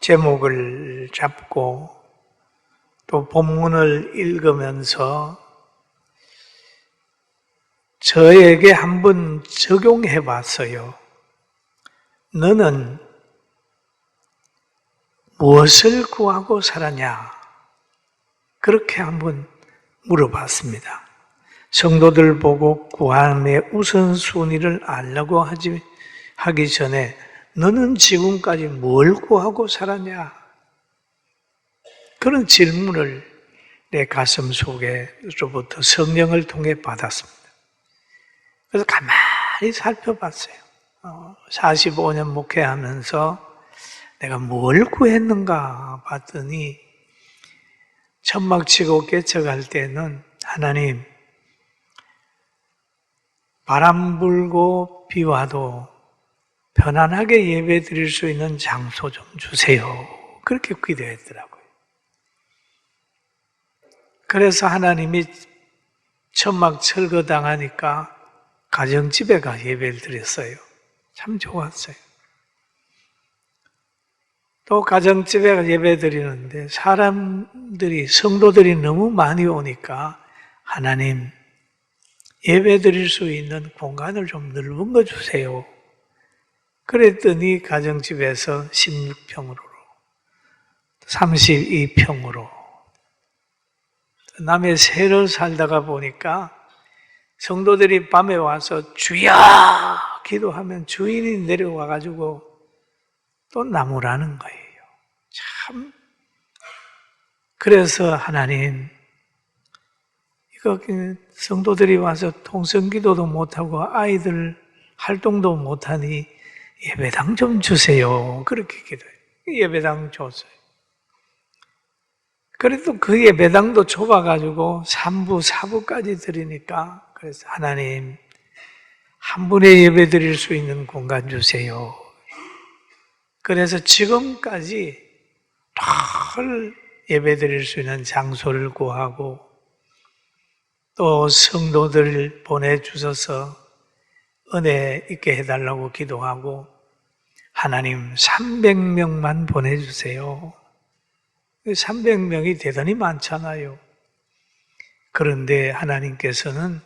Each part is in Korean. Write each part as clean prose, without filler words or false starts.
제목을 잡고 또 본문을 읽으면서 저에게 한번 적용해 봤어요. 너는 무엇을 구하고 살았냐? 그렇게 한번 물어봤습니다. 성도들 보고 구함의 우선순위를 알려고 하기 전에 너는 지금까지 뭘 구하고 살았냐? 그런 질문을 내 가슴 속에로부터 성령을 통해 받았습니다. 그래서 가만히 살펴봤어요. 45년 목회하면서 내가 뭘 구했는가 봤더니 천막 치고 깨쳐갈 때는 하나님, 바람 불고 비 와도 편안하게 예배 드릴 수 있는 장소 좀 주세요. 그렇게 기도했더라고요. 그래서 하나님이 천막 철거당하니까 가정집에 가 예배를 드렸어요. 참 좋았어요. 또 가정집에 예배 드리는데 성도들이 너무 많이 오니까 하나님, 예배 드릴 수 있는 공간을 좀 넓은 거 주세요. 그랬더니 가정집에서 16평으로 32평으로 남의 새로 살다가 보니까 성도들이 밤에 와서 주여 기도하면 주인이 내려와가지고 또 나무라는 거예요. 참. 그래서 하나님, 이거 성도들이 와서 통성기도도 못하고 아이들 활동도 못하니 예배당 좀 주세요. 그렇게 기도해요. 예배당 줬어요. 그래도 그 예배당도 좁아가지고 3부, 4부까지 드리니까 그래서 하나님, 한 분에 예배 드릴 수 있는 공간 주세요. 그래서 지금까지 늘 예배 드릴 수 있는 장소를 구하고 또 성도들을 보내주셔서 은혜 있게 해달라고 기도하고 하나님 300명만 보내주세요. 300명이 대단히 많잖아요. 그런데 하나님께서는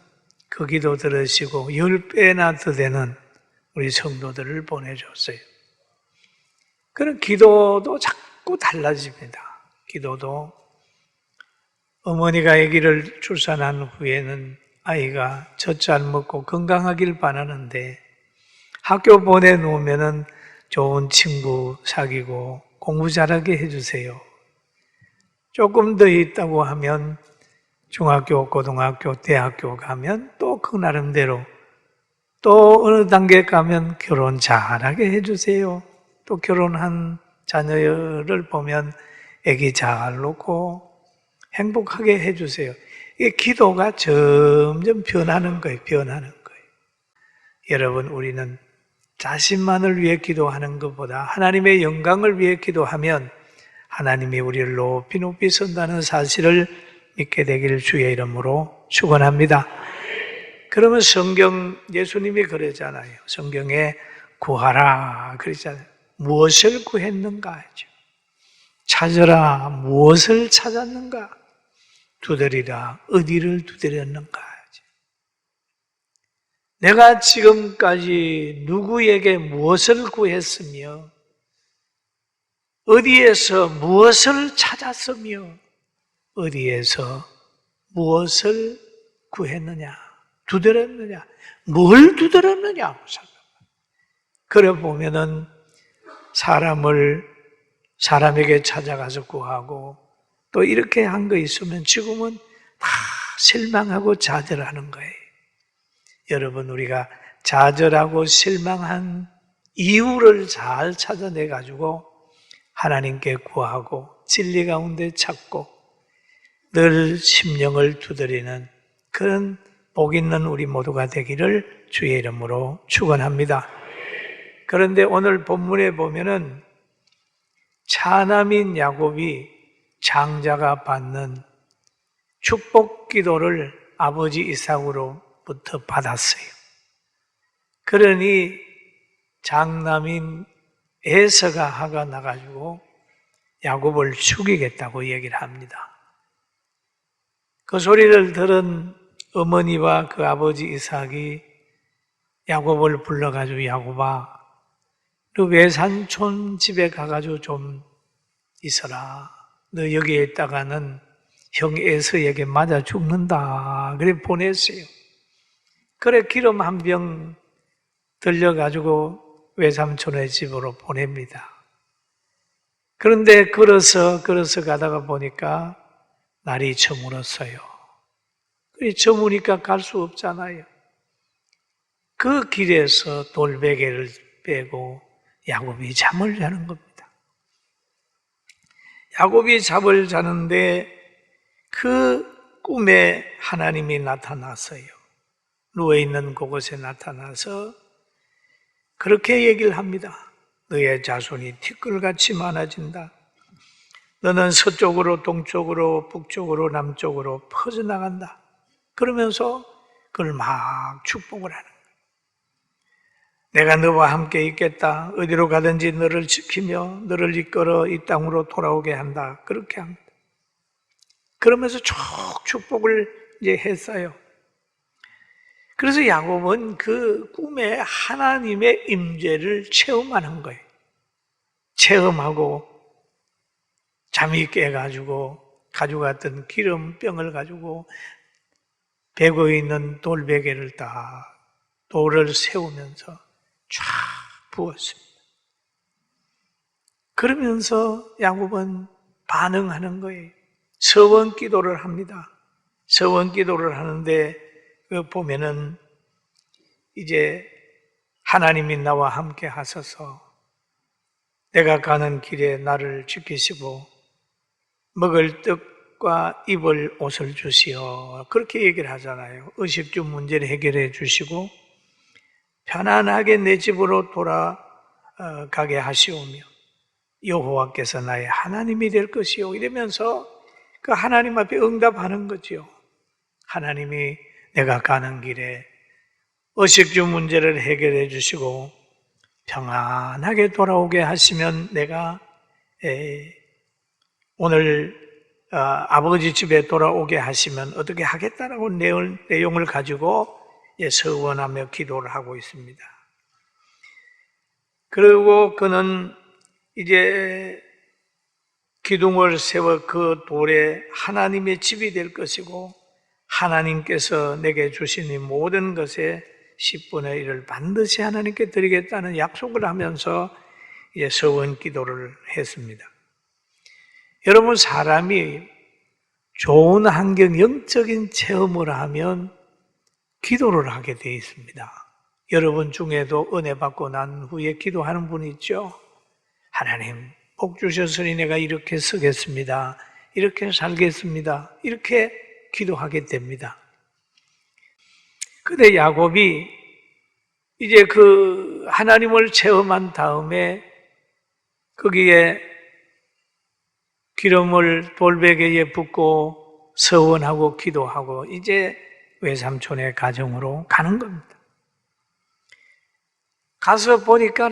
그 기도 들으시고 10배나 더 되는 우리 성도들을 보내줬어요. 그런 기도도 자꾸 달라집니다. 기도도 어머니가 아기를 출산한 후에는 아이가 젖잘 먹고 건강하길 바라는데 학교 보내놓으면 좋은 친구 사귀고 공부 잘하게 해주세요. 조금 더 있다고 하면 중학교, 고등학교, 대학교 가면 또 그 나름대로 또 어느 단계 가면 결혼 잘하게 해주세요. 또 결혼한 자녀를 보면 아기 잘 놓고 행복하게 해주세요. 이 기도가 점점 변하는 거예요. 변하는 거예요. 여러분, 우리는 자신만을 위해 기도하는 것보다 하나님의 영광을 위해 기도하면 하나님이 우리를 높이 선다는 사실을 믿게 되기를 주의 이름으로 축원합니다. 그러면 예수님이 그러잖아요. 성경에 구하라 그러잖아요. 무엇을 구했는가 하죠. 찾으라 무엇을 찾았는가. 두드리라 어디를 두드렸는가 하죠. 내가 지금까지 누구에게 무엇을 구했으며 어디에서 무엇을 찾았으며 어디에서 무엇을 구했느냐, 두드렸느냐, 뭘 두드렸느냐. 그래 보면은 사람에게 찾아가서 구하고 또 이렇게 한 거 있으면 지금은 다 실망하고 좌절하는 거예요. 여러분, 우리가 좌절하고 실망한 이유를 잘 찾아내가지고 하나님께 구하고 진리 가운데 찾고 늘 심령을 두드리는 그런 복 있는 우리 모두가 되기를 주의 이름으로 축원합니다. 그런데 오늘 본문에 보면은 차남인 야곱이 장자가 받는 축복 기도를 아버지 이삭으로부터 받았어요. 그러니 장남인 에서가 화가 나가지고 야곱을 죽이겠다고 얘기를 합니다. 그 소리를 들은 어머니와 그 아버지 이삭이 야곱을 불러가지고 야곱아, 너 외삼촌 집에 가가지고 좀 있어라. 너 여기에 있다가는 형 에서에게 맞아 죽는다. 그래 보냈어요. 그래 기름 한 병 들려가지고 외삼촌의 집으로 보냅니다. 그런데 걸어서 가다가 보니까 날이 저물었어요. 그래 저무니까 갈 수 없잖아요. 그 길에서 돌베개를 빼고 야곱이 잠을 자는 겁니다. 야곱이 잠을 자는데 그 꿈에 하나님이 나타났어요. 누워있는 그곳에 나타나서 그렇게 얘기를 합니다. 너의 자손이 티끌같이 많아진다. 너는 서쪽으로 동쪽으로 북쪽으로 남쪽으로 퍼져나간다. 그러면서 그걸 막 축복을 하는 거예요. 내가 너와 함께 있겠다. 어디로 가든지 너를 지키며 너를 이끌어 이 땅으로 돌아오게 한다. 그렇게 합니다. 그러면서 쭉 축복을 이제 했어요. 그래서 야곱은 그 꿈에 하나님의 임재를 체험하는 거예요. 체험하고 잠이 깨가지고 가져갔던 기름병을 가지고 베고 있는 돌베개를 딱 돌을 세우면서 쫙 부었습니다. 그러면서 야곱은 반응하는 거예요. 서원 기도를 합니다. 서원 기도를 하는데 그 보면은 이제 하나님이 나와 함께 하소서, 내가 가는 길에 나를 지키시고 먹을 떡과 입을 옷을 주시오. 그렇게 얘기를 하잖아요. 의식주 문제를 해결해 주시고 편안하게 내 집으로 돌아가게 하시오며 여호와께서 나의 하나님이 될 것이요. 이러면서 그 하나님 앞에 응답하는 거죠. 하나님이 내가 가는 길에 의식주 문제를 해결해 주시고 평안하게 돌아오게 하시면 내가 오늘 아버지 집에 돌아오게 하시면 어떻게 하겠다라고 내용을 가지고 서원하며 기도를 하고 있습니다. 그리고 그는 이제 기둥을 세워 그 돌에 하나님의 집이 될 것이고 하나님께서 내게 주신 이 모든 것의 10분의 1을 반드시 하나님께 드리겠다는 약속을 하면서 이제 서원 기도를 했습니다. 여러분, 사람이 좋은 환경, 영적인 체험을 하면 기도를 하게 되어 있습니다. 여러분 중에도 은혜 받고 난 후에 기도하는 분이 있죠. 하나님, 복 주셨으니 내가 이렇게 서겠습니다. 이렇게 살겠습니다. 이렇게 기도하게 됩니다. 근데 야곱이 이제 그 하나님을 체험한 다음에 거기에 기름을 돌베개에 붓고 서원하고 기도하고 이제 외삼촌의 가정으로 가는 겁니다. 가서 보니까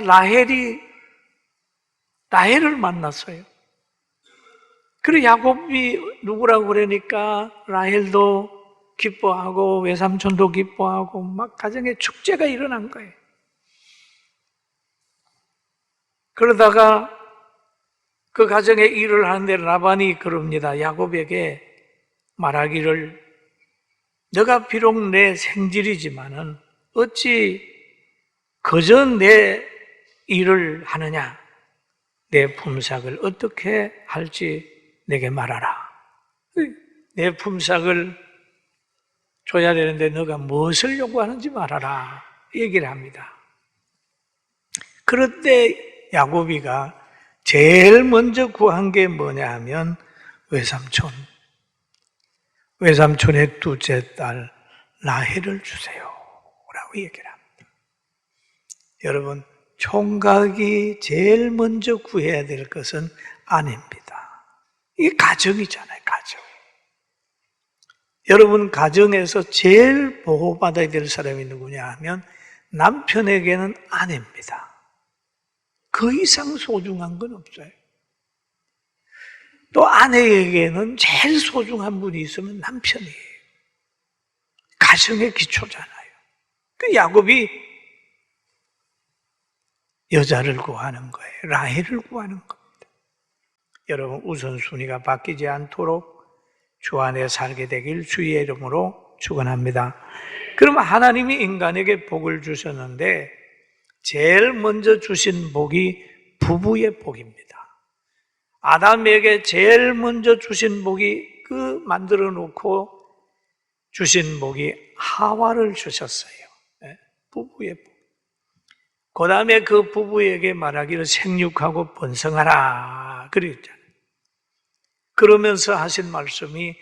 라헬을 만났어요. 그리고 야곱이 누구라고 그러니까 라헬도 기뻐하고 외삼촌도 기뻐하고 막 가정에 축제가 일어난 거예요. 그러다가 그 가정에 일을 하는데 라반이 그럽니다. 야곱에게 말하기를 너가 비록 내 생질이지만은 어찌 그저 내 일을 하느냐? 내 품삯을 어떻게 할지 내게 말하라. 내 품삯을 줘야 되는데 너가 무엇을 요구하는지 말하라. 얘기를 합니다. 그런데 야곱이가 제일 먼저 구한 게 뭐냐 하면 외삼촌의 둘째 딸 라헬을 주세요 라고 얘기를 합니다. 여러분, 총각이 제일 먼저 구해야 될 것은 아내입니다. 이게 가정이잖아요, 가정. 여러분, 가정에서 제일 보호받아야 될 사람이 누구냐 하면 남편에게는 아내입니다. 그 이상 소중한 건 없어요. 또 아내에게는 제일 소중한 분이 있으면 남편이에요. 가정의 기초잖아요. 그 야곱이 여자를 구하는 거예요. 라헬을 구하는 겁니다. 여러분, 우선순위가 바뀌지 않도록 주 안에 살게 되길 주의 이름으로 축원합니다. 그럼 하나님이 인간에게 복을 주셨는데 제일 먼저 주신 복이 부부의 복입니다. 아담에게 제일 먼저 주신 복이 그 만들어 놓고 주신 복이 하와를 주셨어요. 부부의 복. 그 다음에 그 부부에게 말하기를 생육하고 번성하라 그랬잖아요. 그러면서 하신 말씀이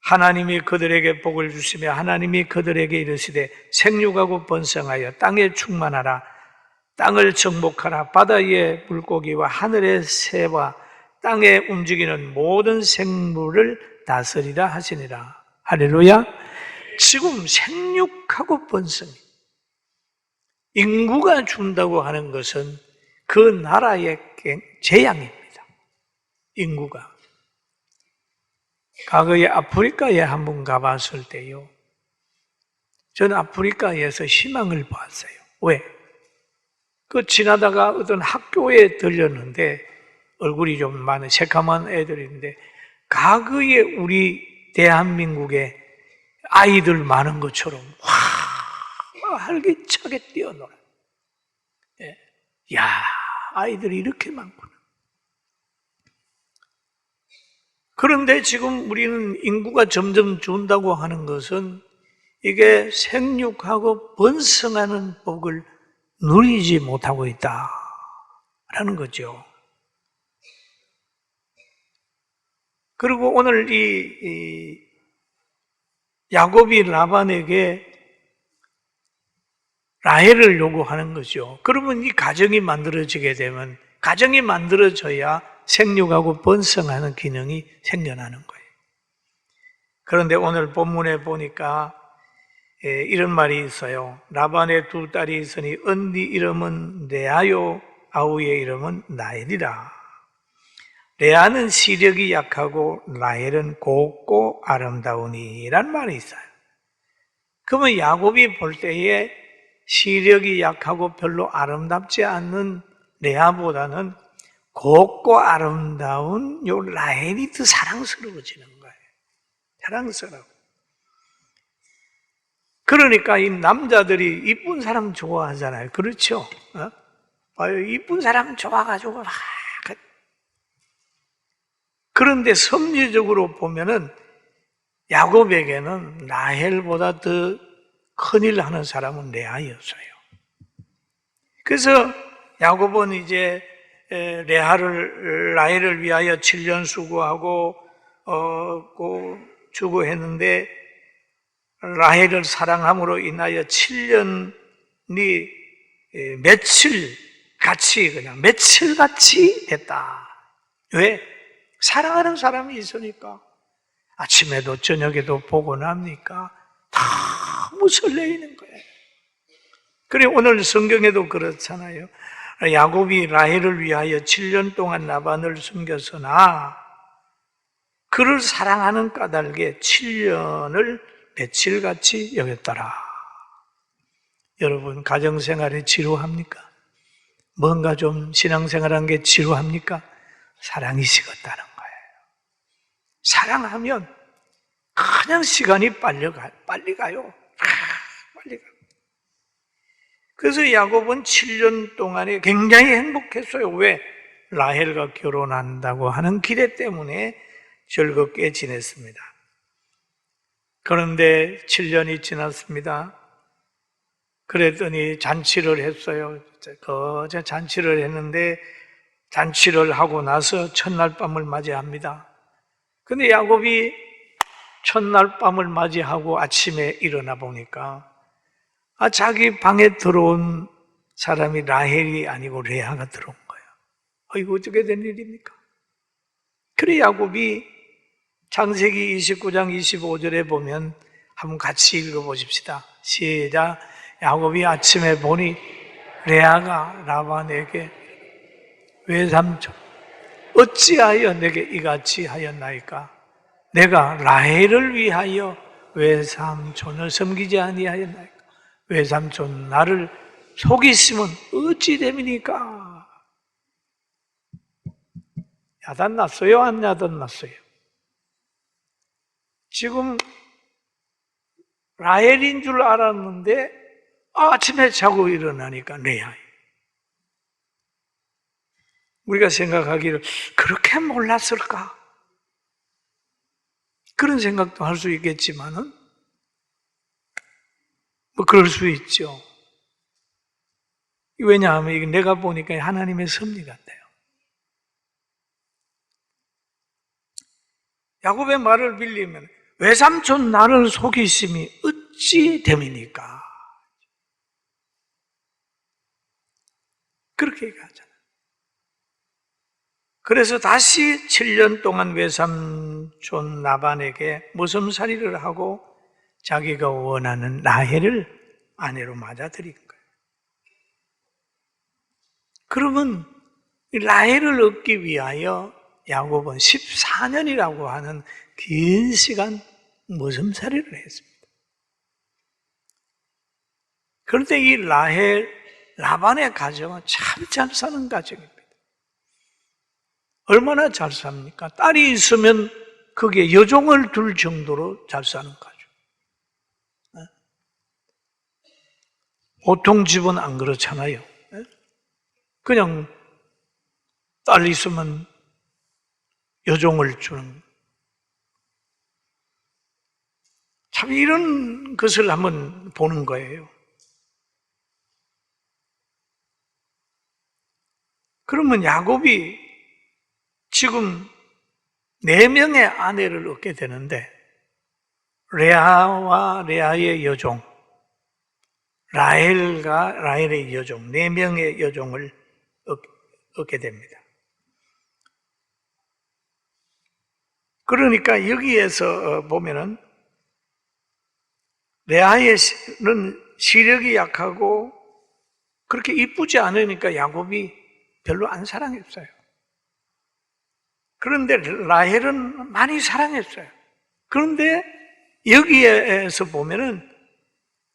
하나님이 그들에게 복을 주시며 하나님이 그들에게 이르시되 생육하고 번성하여 땅에 충만하라. 땅을 정복하라. 바다의 물고기와 하늘의 새와 땅에 움직이는 모든 생물을 다스리라 하시니라. 할렐루야. 지금 생육하고 번성, 인구가 준다고 하는 것은 그 나라의 재앙입니다. 인구가. 과거에 아프리카에 한번 가봤을 때요, 저는 아프리카에서 희망을 봤어요. 왜? 그 지나다가 어떤 학교에 들렸는데 얼굴이 좀 많은 새카만 애들인데 과거에 우리 대한민국에 아이들 많은 것처럼 활기차게 뛰어놀아요. 야, 아이들이 이렇게 많구나. 그런데 지금 우리는 인구가 점점 준다고 하는 것은 이게 생육하고 번성하는 복을 누리지 못하고 있다라는 거죠. 그리고 오늘 이 야곱이 라반에게 라헬을 요구하는 거죠. 그러면 이 가정이 만들어지게 되면, 가정이 만들어져야 생육하고 번성하는 기능이 생겨나는 거예요. 그런데 오늘 본문에 보니까 이런 말이 있어요. 라반의 두 딸이 있으니 언니 이름은 레아요, 아우의 이름은 라헬이라. 레아는 시력이 약하고 라헬은 곱고 아름다우니 라는 말이 있어요. 그러면 야곱이 볼 때에 시력이 약하고 별로 아름답지 않는 레아보다는 곱고 아름다운 요 라헬이 더 사랑스러워지는 거예요. 사랑스러워. 그러니까 이 남자들이 이쁜 사람 좋아하잖아요. 그렇죠? 이쁜 사람 좋아가지고 막. 그런데 섭리적으로 보면은 야곱에게는 라헬보다 더 큰일 하는 사람은 레아였어요. 그래서 야곱은 이제 라헬을 위하여 7년 수고하고 주고했는데 라헬을 사랑함으로 인하여 7년이 며칠같이 됐다. 왜? 사랑하는 사람이 있으니까. 아침에도 저녁에도 보고 나니까 너무 설레이는 거예요. 그래 오늘 성경에도 그렇잖아요. 야곱이 라헬을 위하여 7년 동안 라반을 숨겼으나 그를 사랑하는 까닭에 7년을 며칠같이 여겼더라. 여러분, 가정생활이 지루합니까? 뭔가 좀 신앙생활한 게 지루합니까? 사랑이 식었다는 거예요. 사랑하면 그냥 시간이 빨리 가요. 빨리 가요. 그래서 야곱은 7년 동안에 굉장히 행복했어요. 왜? 라헬과 결혼한다고 하는 기대 때문에 즐겁게 지냈습니다. 그런데 7년이 지났습니다. 그랬더니 잔치를 했어요. 잔치를 했는데 잔치를 하고 나서 첫날 밤을 맞이합니다. 근데 야곱이 첫날 밤을 맞이하고 아침에 일어나 보니까 자기 방에 들어온 사람이 라헬이 아니고 레아가 들어온 거예요. 이거 어떻게 된 일입니까? 그래 야곱이 창세기 29장 25절에 보면 한번 같이 읽어보십시다. 시작. 야곱이 아침에 보니 레아가 라반에게 외삼촌 어찌하여 내게 이같이 하였나이까? 내가 라헬을 위하여 외삼촌을 섬기지 아니하였나이까? 외삼촌 나를 속이시면 어찌 됨이니까? 야단났어요? 안 야단났어요? 지금 라헬인 줄 알았는데 아침에 자고 일어나니까 레아예요. 우리가 생각하기를 그렇게 몰랐을까? 그런 생각도 할 수 있겠지만은 뭐 그럴 수 있죠. 왜냐하면 이게 내가 보니까 하나님의 섭리 같아요. 야곱의 말을 빌리면 외삼촌 나를 속이심이 어찌 됨이니까? 그렇게 얘기하잖아요. 그래서 다시 7년 동안 외삼촌 라반에게 모섬살이를 하고 자기가 원하는 라헬을 아내로 맞아들인 거예요. 그러면 라헬을 얻기 위하여 야곱은 14년이라고 하는 긴 시간 모섬살이를 했습니다. 그런데 이 라반의 가정은 참 잘 사는 가정입니다. 얼마나 잘 삽니까? 딸이 있으면 거기에 여종을 둘 정도로 잘 사는 가정. 보통 집은 안 그렇잖아요. 그냥 딸 있으면 여종을 주는. 참 이런 것을 한번 보는 거예요. 그러면 야곱이 지금 4명의 아내를 얻게 되는데 레아와 레아의 여종, 라헬과 라헬의 여종, 4명의 여종을 얻게 됩니다. 그러니까 여기에서 보면은 레아는 시력이 약하고 그렇게 이쁘지 않으니까 야곱이 별로 안 사랑했어요. 그런데 라헬은 많이 사랑했어요. 그런데 여기에서 보면은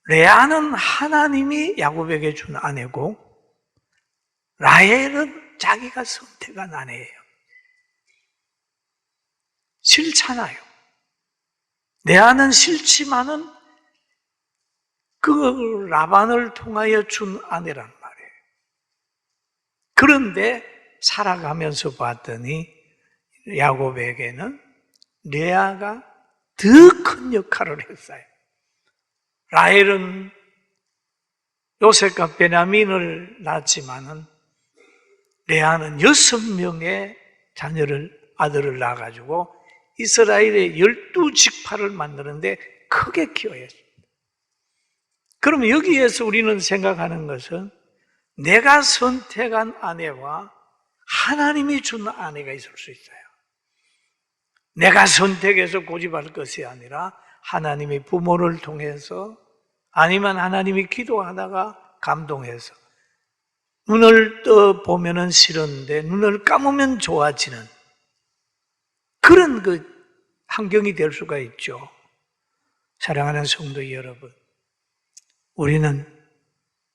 레아는 하나님이 야곱에게 준 아내고 라헬은 자기가 선택한 아내예요. 싫잖아요. 레아는 싫지만은 그 라반을 통하여 준 아내란 말이에요. 그런데 살아가면서 봤더니 야곱에게는 레아가 더 큰 역할을 했어요. 라헬은 요셉과 베냐민을 낳았지만은 레아는 6명의 아들을 낳아가지고 이스라엘의 12지파를 만드는데 크게 기여했습니다. 그러면 여기에서 우리는 생각하는 것은 내가 선택한 아내와 하나님이 준 아내가 있을 수 있어요. 내가 선택해서 고집할 것이 아니라 하나님이 부모를 통해서 아니면 하나님이 기도하다가 감동해서 눈을 떠 보면은 싫은데 눈을 감으면 좋아지는 그런 그 환경이 될 수가 있죠. 사랑하는 성도 여러분, 우리는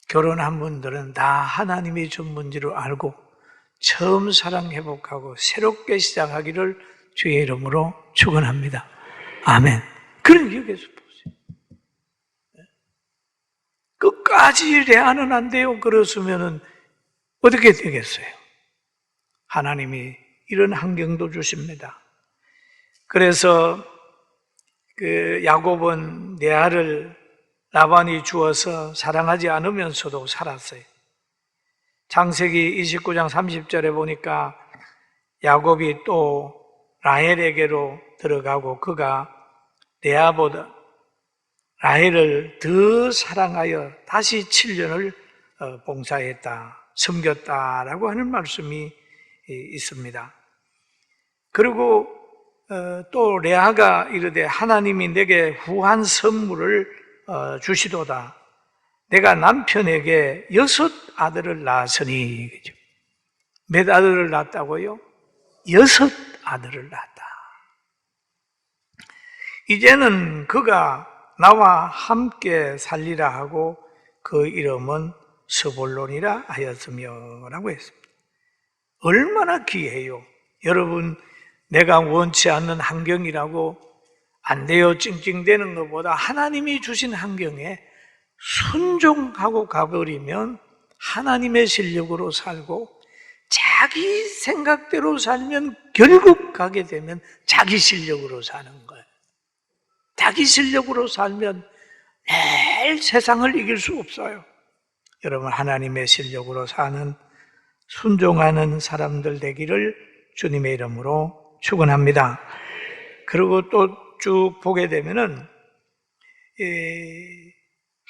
결혼한 분들은 다 하나님이 전문지를 알고 처음 사랑 회복하고 새롭게 시작하기를 주의 이름으로 축원합니다. 아멘. 그런 여기서 보세요. 끝까지 레아는 안 돼요. 그랬으면은 어떻게 되겠어요? 하나님이 이런 환경도 주십니다. 그래서 그 야곱은 레아를 라반이 주어서 사랑하지 않으면서도 살았어요. 창세기 29장 30절에 보니까 야곱이 또 라헬에게로 들어가고 그가 레아보다 라헬을 더 사랑하여 다시 7년을 봉사했다, 섬겼다라고 하는 말씀이 있습니다. 그리고 또 레아가 이르되 하나님이 내게 후한 선물을 주시도다. 내가 남편에게 6 아들을 낳았으니. 몇 아들을 낳았다고요? 6 아들을 낳았다. 이제는 그가 나와 함께 살리라 하고 그 이름은 스불론이라 하였으며 라고 했습니다. 얼마나 귀해요. 여러분, 내가 원치 않는 환경이라고 안 돼요 찡찡대는 것보다 하나님이 주신 환경에 순종하고 가버리면 하나님의 실력으로 살고, 자기 생각대로 살면 결국 가게 되면 자기 실력으로 사는 거예요. 자기 실력으로 살면 매일 세상을 이길 수 없어요. 여러분, 하나님의 실력으로 사는 순종하는 사람들 되기를 주님의 이름으로 축원합니다. 그리고 또 쭉 보게 되면은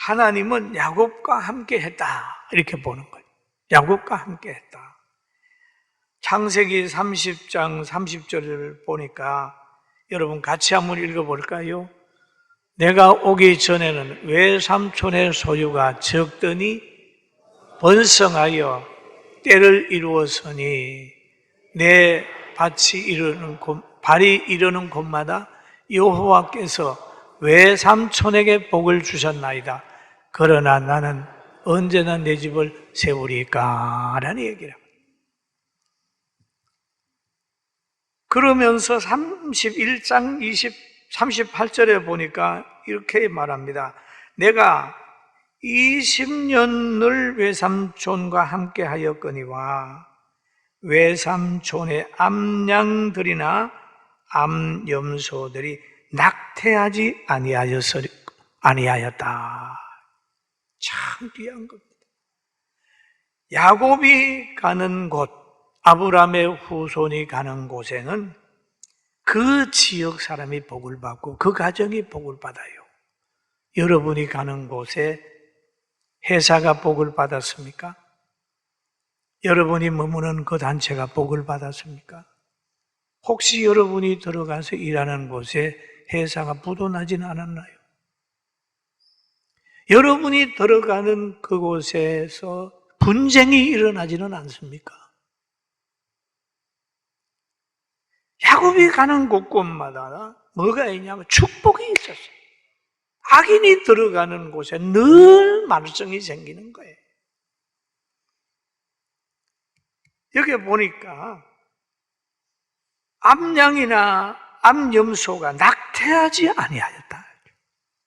하나님은 야곱과 함께 했다 이렇게 보는 거예요. 야곱과 함께 했다. 창세기 30장 30절을 보니까 여러분 같이 한번 읽어볼까요? 내가 오기 전에는 외삼촌의 소유가 적더니 번성하여 때를 이루었으니 내 발이 이르는 곳마다 여호와께서 외삼촌에게 복을 주셨나이다. 그러나 나는 언제나 내 집을 세우리까? 라는 얘기를 합니다. 그러면서 31장 38절에 보니까 이렇게 말합니다. 내가 20년을 외삼촌과 함께 하였거니와 외삼촌의 암양들이나 암염소들이 낙태하지 아니하였다. 참 귀한 겁니다. 야곱이 가는 곳, 아브라함의 후손이 가는 곳에는 그 지역 사람이 복을 받고 그 가정이 복을 받아요. 여러분이 가는 곳에 회사가 복을 받았습니까? 여러분이 머무는 그 단체가 복을 받았습니까? 혹시 여러분이 들어가서 일하는 곳에 회사가 부도나지는 않았나요? 여러분이 들어가는 그곳에서 분쟁이 일어나지는 않습니까? 야곱이 가는 곳곳마다 뭐가 있냐면 축복이 있었어요. 악인이 들어가는 곳에 늘 말썽이 생기는 거예요. 여기 보니까 암양이나 암염소가 낙태하지 아니하였다.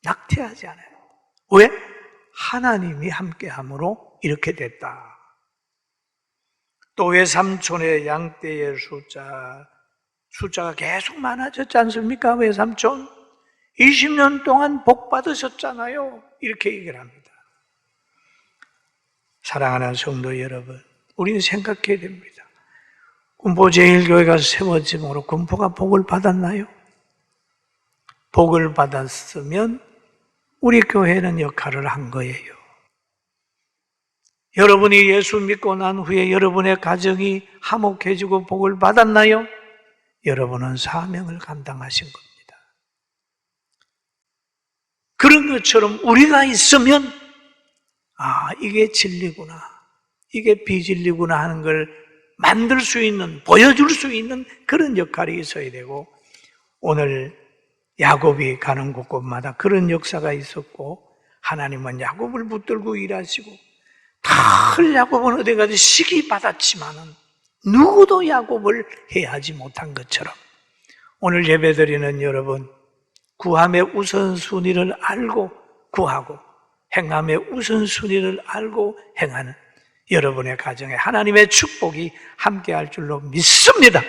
낙태하지 않아요. 왜? 하나님이 함께함으로 이렇게 됐다. 또 외삼촌의 양떼의 숫자가 계속 많아졌지 않습니까? 외삼촌 20년 동안 복 받으셨잖아요. 이렇게 얘기를 합니다. 사랑하는 성도 여러분, 우리는 생각해야 됩니다. 군포제일교회가 세워짐으로 군포가 복을 받았나요? 복을 받았으면 우리 교회는 역할을 한 거예요. 여러분이 예수 믿고 난 후에 여러분의 가정이 화목해지고 복을 받았나요? 여러분은 사명을 감당하신 겁니다. 그런 것처럼 우리가 있으면 이게 진리구나, 이게 비진리구나 하는 걸 만들 수 있는, 보여줄 수 있는 그런 역할이 있어야 되고, 오늘 야곱이 가는 곳곳마다 그런 역사가 있었고, 하나님은 야곱을 붙들고 일하시고, 늘 야곱은 어디 가서 시기 받았지만은 누구도 야곱을 해하지 못한 것처럼 오늘 예배드리는 여러분, 구함의 우선순위를 알고 구하고 행함의 우선순위를 알고 행하는 여러분의 가정에 하나님의 축복이 함께할 줄로 믿습니다.